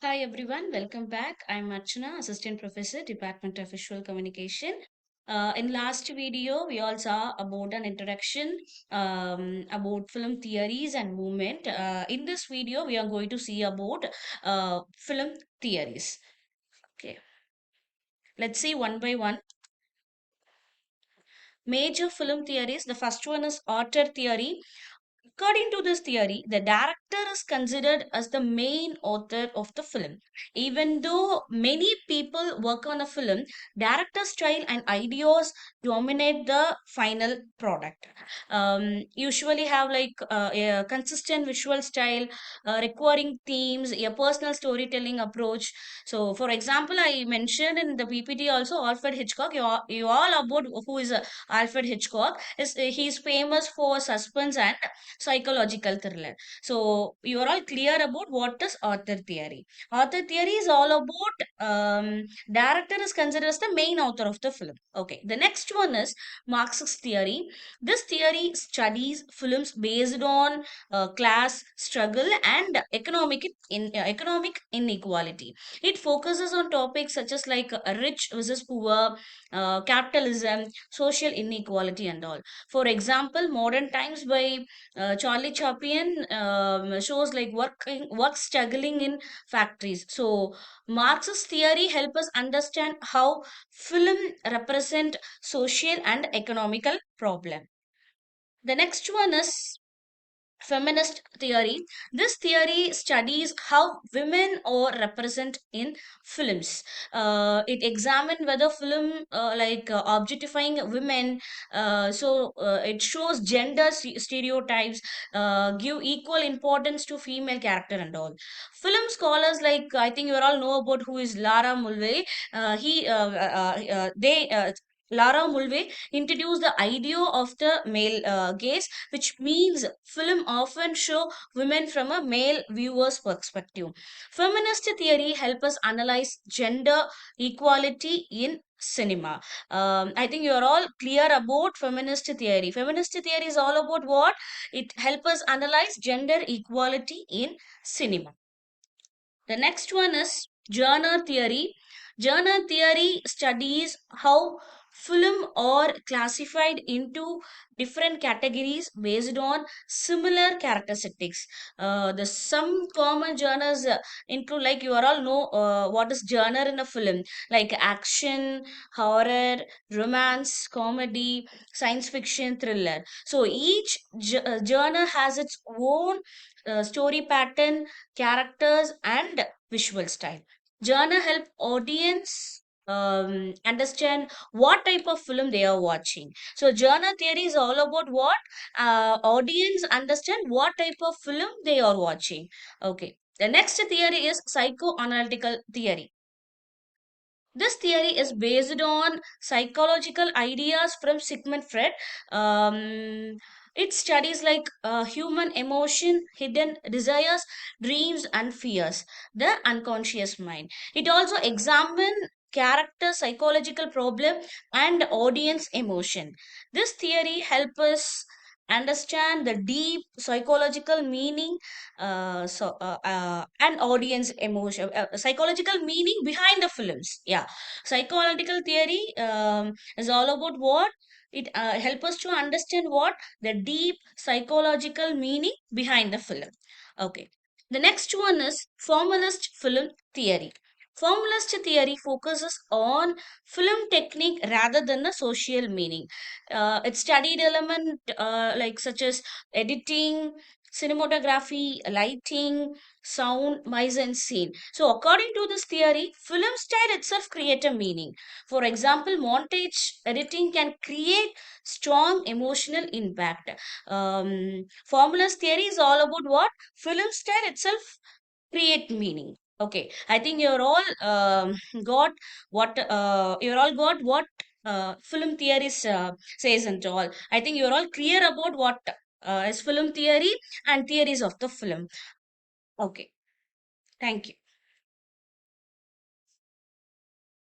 Hi everyone, welcome back. I'm Archana, Assistant Professor, Department of Visual Communication. In last video, we all saw about an introduction about film theories and movement. In this video, we are going to see about film theories. Okay, let's see one by one. Major film theories. The first one is author theory. According to this theory, the director is considered as the main author of the film. Even though many people work on a film, director's style and ideas dominate the final product. Usually have a consistent visual style, requiring themes, a personal storytelling approach. So, for example, I mentioned in the PPT also Alfred Hitchcock. You all about who is Alfred Hitchcock. He's famous for suspense and psychological thriller. So you are all clear about what is author theory. Author theory is all about director is considered as the main author of the film. Okay. The next one is Marxist theory. This theory studies films based on class struggle and economic inequality. It focuses on topics such as rich versus poor, capitalism, social inequality, and all. For example, Modern Times by Charlie Chaplin shows like work struggling in factories. So Marxist theory help us understand how film represent social and economical problem. The next one is feminist theory. This theory studies how women are represented in films. It examines whether film objectifying women, it shows gender stereotypes, give equal importance to female character and all. Film scholars, like I think you all know about who is Lara Mulvey. He they Lara Mulvey introduced the idea of the male gaze, which means film often show women from a male viewer's perspective. Feminist theory help us analyze gender equality in cinema. I think you are all clear about feminist theory. Feminist theory is all about what? It help us analyze gender equality in cinema. The next one is genre theory. Genre theory studies how film are classified into different categories based on similar characteristics. The some common genres include, like you are all know what is genre in a film, like action, horror, romance, comedy, science fiction, thriller. So each genre has its own story pattern, characters, and visual style. Genre help audience understand what type of film they are watching. So genre theory is all about what audience understand what type of film they are watching. Okay. The next theory is psychoanalytical theory. This theory is based on psychological ideas from Sigmund Freud. It studies human emotion, hidden desires, dreams, and fears, the unconscious mind. It also examines character psychological problem and audience emotion. This theory helps us understand the deep psychological meaning and audience emotion, psychological meaning behind the films. Yeah, psychoanalytical theory is all about what it help us to understand what the deep psychological meaning behind the film. Okay, the next one is formalist film theory. Formalist theory focuses on film technique rather than the social meaning. It studied element such as editing, cinematography, lighting, sound, mise en scene. So, according to this theory, film style itself create a meaning. For example, montage editing can create strong emotional impact. Formulas theory is all about what? Film style itself create meaning. Okay, I think you're all got you're all got what film theories says and all. I think you're all clear about what is film theory and theories of the film. Okay, thank you.